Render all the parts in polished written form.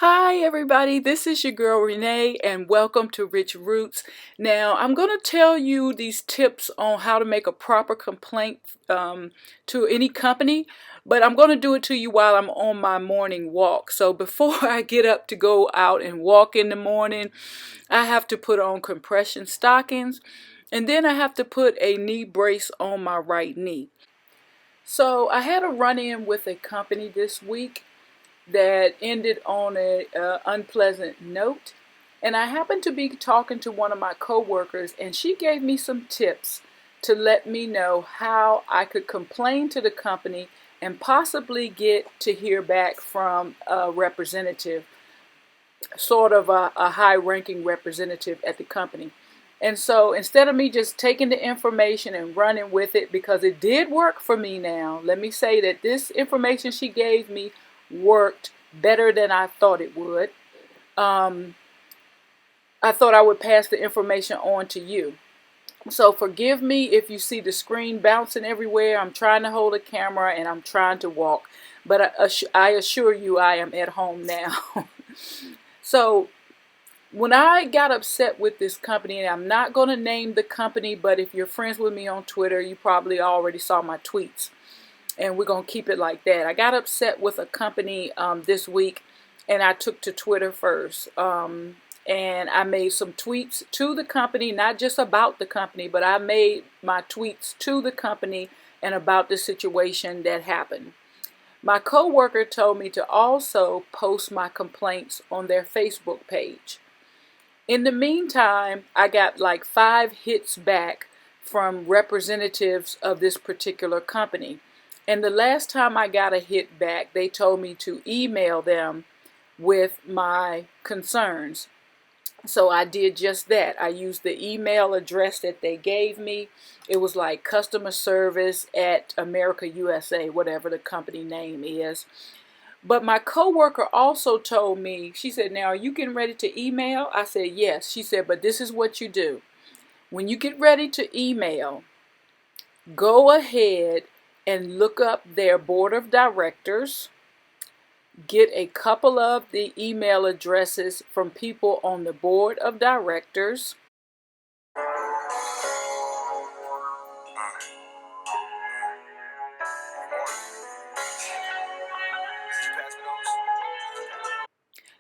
Hi everybody, this is your girl Renee and welcome to Rich Roots. Now I'm going to tell you these tips on how to make a proper complaint to any company, but I'm going to do it to you while I'm on my morning walk. So before I get up to go out and walk in the morning, I have to put on compression stockings and then I have to put a knee brace on my right knee. So I had a run-in with a company this week that ended on a unpleasant note, and I happened to be talking to one of my coworkers and she gave me some tips to let me know how I could complain to the company and possibly get to hear back from a representative, sort of a high-ranking representative at the company. And so instead of me just taking the information and running with it, because it did work for me now, let me say that this information she gave me worked better than I thought it would. I thought I would pass the information on to you. So forgive me if you see the screen bouncing everywhere. I'm trying to hold a camera and I'm trying to walk, but I assure you I am at home now. So when I got upset with this company, and I'm not going to name the company, but if you're friends with me on Twitter, you probably already saw my tweets. And we're going to keep it like that. I got upset with a company this week, and I took to Twitter first. And I made some tweets to the company, not just about the company, but I made my tweets to the company and about the situation that happened. My coworker told me to also post my complaints on their Facebook page. In the meantime, I got like 5 hits back from representatives of this particular company. And the last time I got a hit back, they told me to email them with my concerns. So I did just that. I used the email address that they gave me. It was like customer service at America USA, whatever the company name is. But my coworker also told me, she said, now are you getting ready to email? I said, yes. She said, but this is what you do. When you get ready to email, go ahead and look up their board of directors. Get a couple of the email addresses from people on the board of directors.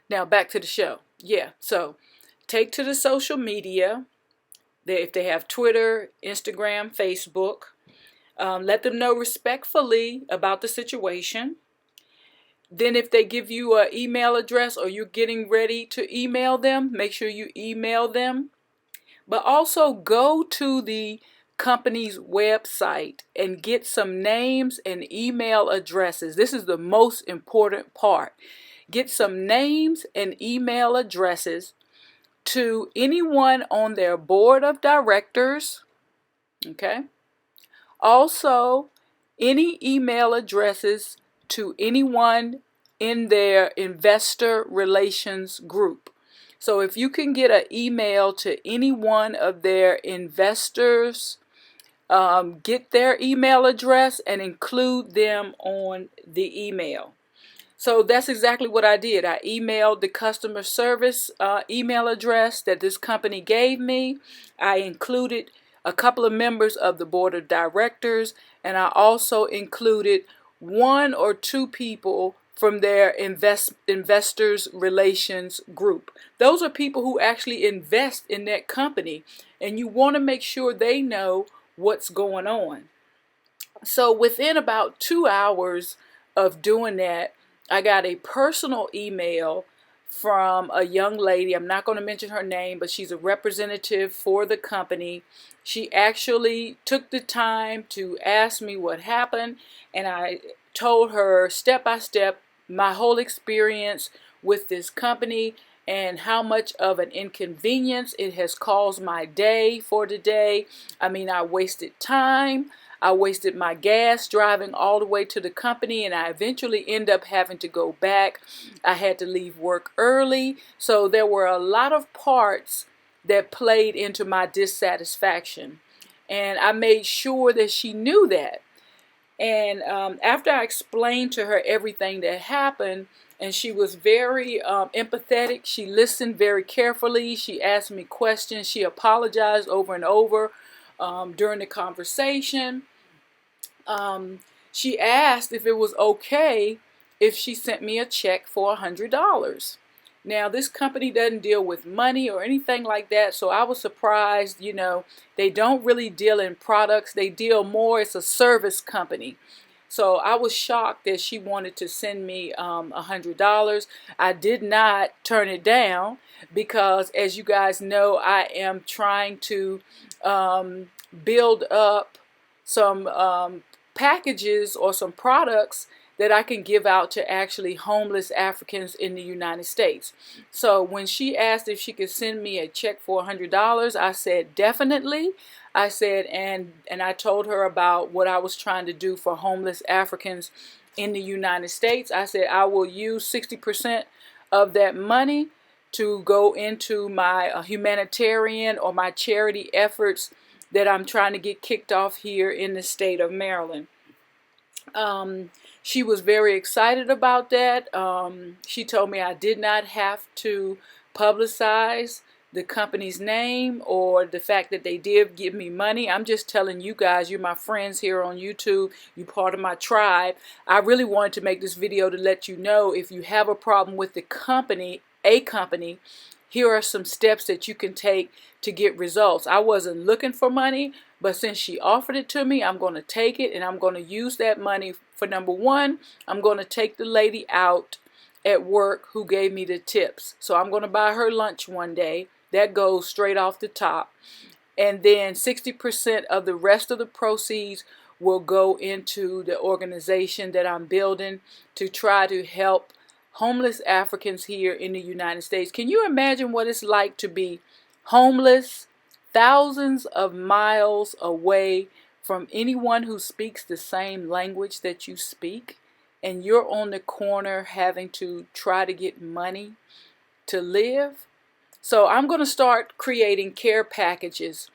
Now back to the show. Yeah, so take to the social media. If they have Twitter, Instagram, Facebook, let them know respectfully about the situation. Then if they give you an email address or you're getting ready to email them, make sure you email them. But also go to the company's website and get some names and email addresses. This is the most important part. Get some names and email addresses to anyone on their board of directors. Okay. Also, any email addresses to anyone in their investor relations group. So if you can get an email to any one of their investors, get their email address and include them on the email. So that's exactly what I did. I emailed the customer service email address that this company gave me. I included a couple of members of the board of directors, and I also included 1 or 2 people from their investors relations group. Those are people who actually invest in that company, and you want to make sure they know what's going on. So within about 2 hours of doing that, I got a personal email from a young lady. I'm not going to mention her name, but she's a representative for the company. She actually took the time to ask me what happened, and I told her step by step my whole experience with this company and how much of an inconvenience it has caused my day for today. I mean, I wasted time. I wasted my gas driving all the way to the company, and I eventually end up having to go back. I had to leave work early. So there were a lot of parts that played into my dissatisfaction. And I made sure that she knew that. And after I explained to her everything that happened, and she was very empathetic. She listened very carefully. She asked me questions. She apologized over and over during the conversation. She asked if it was okay if she sent me a check for $100. Now, this company doesn't deal with money or anything like that, so I was surprised. You know, they don't really deal in products. They deal more, it's a service company. So I was shocked that she wanted to send me $100. I did not turn it down because, as you guys know, I am trying to build up some packages or some products that I can give out to actually homeless Africans in the United States. So when she asked if she could send me a check for $100, I said definitely. I said, and I told her about what I was trying to do for homeless Africans in the United States. I said I will use 60% of that money to go into my humanitarian or my charity efforts that I'm trying to get kicked off here in the state of Maryland. She was very excited about that. She told me I did not have to publicize the company's name or the fact that they did give me money. I'm just telling you guys, you're my friends here on YouTube. You're part of my tribe. I really wanted to make this video to let you know if you have a problem with the company, here are some steps that you can take to get results. I wasn't looking for money, but since she offered it to me, I'm going to take it, and I'm going to use that money for, number one, I'm going to take the lady out at work who gave me the tips. So I'm going to buy her lunch one day. That goes straight off the top. And then 60% of the rest of the proceeds will go into the organization that I'm building to try to help homeless Africans here in the United States. Can you imagine what it's like to be homeless thousands of miles away from anyone who speaks the same language that you speak, and you're on the corner having to try to get money to live? So I'm going to start creating care packages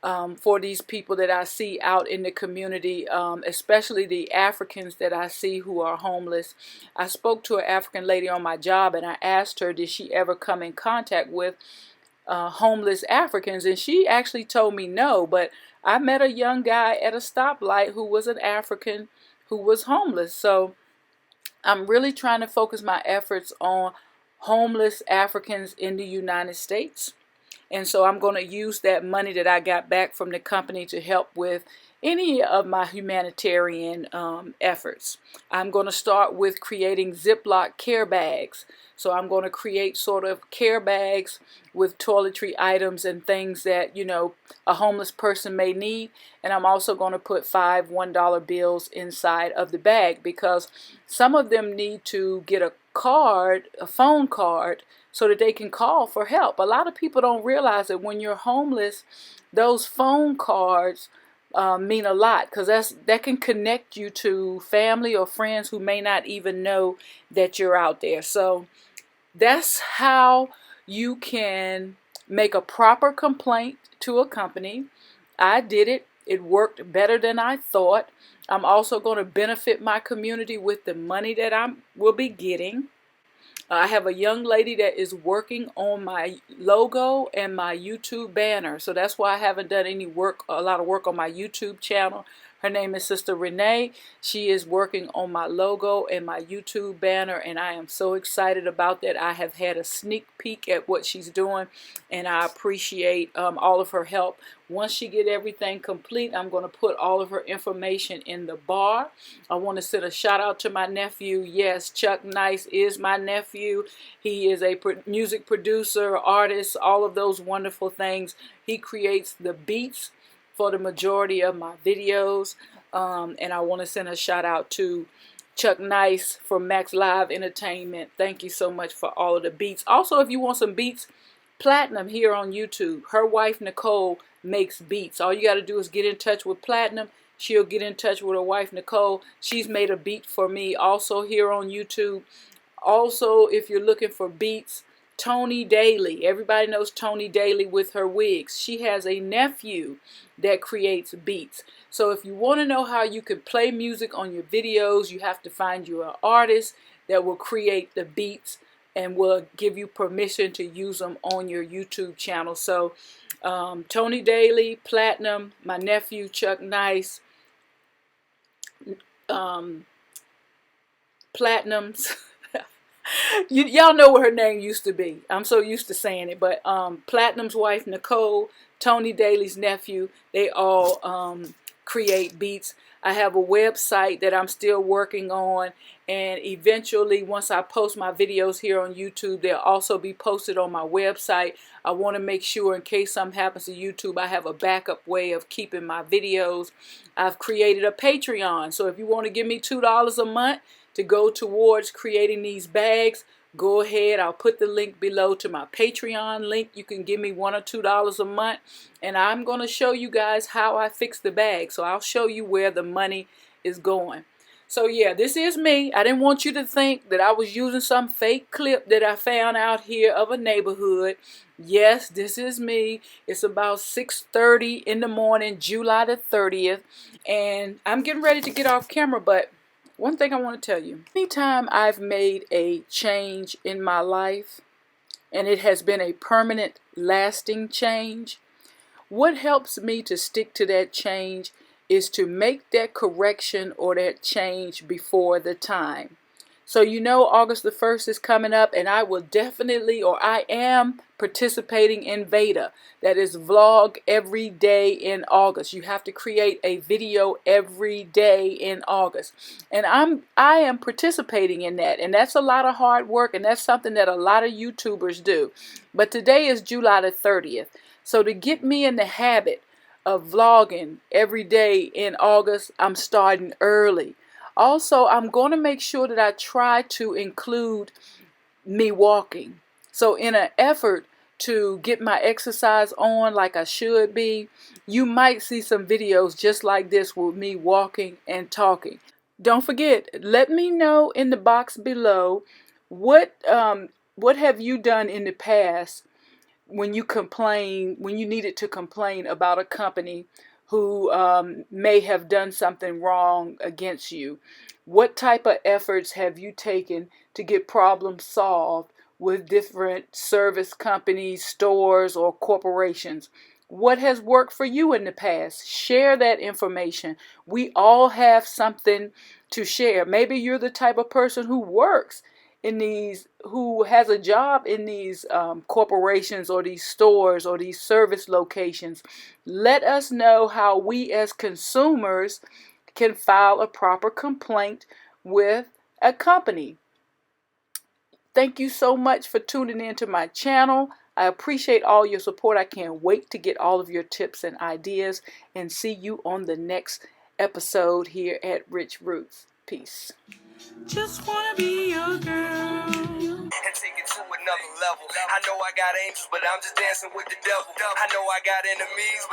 for these people that I see out in the community, especially the Africans that I see who are homeless. I spoke to an African lady on my job, and I asked her, did she ever come in contact with homeless Africans? And she actually told me no, but I met a young guy at a stoplight who was an African who was homeless. So I'm really trying to focus my efforts on homeless Africans in the United States. And so I'm going to use that money that I got back from the company to help with any of my humanitarian efforts. I'm going to start with creating Ziploc care bags. So I'm going to create sort of care bags with toiletry items and things that, you know, a homeless person may need. And I'm also going to put 5 $1 bills inside of the bag, because some of them need to get a card, a phone card, so that they can call for help. A lot of people don't realize that when you're homeless, those phone cards mean a lot, because that can connect you to family or friends who may not even know that you're out there. So that's how you can make a proper complaint to a company. I did it. It worked better than I thought. I'm also going to benefit my community with the money that I will be getting. I have a young lady that is working on my logo and my YouTube banner. So that's why I haven't done a lot of work on my YouTube channel. Her name is Sister Renee. She is working on my logo and my YouTube banner, and I am so excited about that. I have had a sneak peek at what she's doing, and I appreciate all of her help. Once she get everything complete, I'm going to put all of her information in the bar. I want to send a shout out to my nephew. Yes, Chuck Nice is my nephew. He is a music producer, artist, all of those wonderful things. He creates the beats for the majority of my videos, and I want to send a shout out to Chuck Nice from Max Live Entertainment. Thank you so much for all of the beats. Also, if you want some beats, Platinum here on YouTube. Her wife Nicole makes beats. All you got to do is get in touch with Platinum. She'll get in touch with her wife Nicole. She's made a beat for me also here on YouTube. Also, if you're looking for beats, Tony Daly. Everybody knows Tony Daly with her wigs. She has a nephew that creates beats. So if you want to know how you can play music on your videos, you have to find you an artist that will create the beats and will give you permission to use them on your YouTube channel. So Tony Daly, Platinum, my nephew Chuck Nice, Platinums. Y'all know what her name used to be. I'm so used to saying it, but Platinum's wife Nicole, Tony Daly's nephew, they all create beats. I have a website that I'm still working on, and eventually once I post my videos here on YouTube, they'll also be posted on my website. I want to make sure in case something happens to YouTube, I have a backup way of keeping my videos. I've created a Patreon, so if you want to give me $2 a month to go towards creating these bags, go ahead. I'll put the link below to my Patreon link. You can give me $1 or $2 a month, and I'm going to show you guys how I fix the bag. So I'll show you where the money is going. So yeah, this is me. I didn't want you to think that I was using some fake clip that I found out here of a neighborhood. Yes, this is me. It's about 6:30 in the morning, July the 30th, and I'm getting ready to get off camera, but one thing I want to tell you, anytime I've made a change in my life, and it has been a permanent, lasting change, what helps me to stick to that change is to make that correction or that change before the time. So you know August the 1st is coming up, and I will definitely, or I am participating in Veda. That is vlog every day in August. You have to create a video every day in August. And I am participating in that. And that's a lot of hard work, and that's something that a lot of YouTubers do. But today is July the 30th. So to get me in the habit of vlogging every day in August, I'm starting early. Also, I'm going to make sure that I try to include me walking. So in an effort to get my exercise on like I should be, you might see some videos just like this with me walking and talking. Don't forget, let me know in the box below what have you done in the past when you needed to complain about a company who may have done something wrong against you. What type of efforts have you taken to get problems solved with different service companies, stores, or corporations? What has worked for you in the past? Share that information. We all have something to share. Maybe you're the type of person who works in these, who has a job in these corporations or these stores or these service locations. Let us know how we as consumers can file a proper complaint with a company. Thank you so much for tuning in to my channel. I appreciate all your support. I can't wait to get all of your tips and ideas, and see you on the next episode here at Rich Roots. Peace. Just wanna be your girl and take it to another level. I know I got angels, but I'm just dancing with the devil. I know I got enemies, but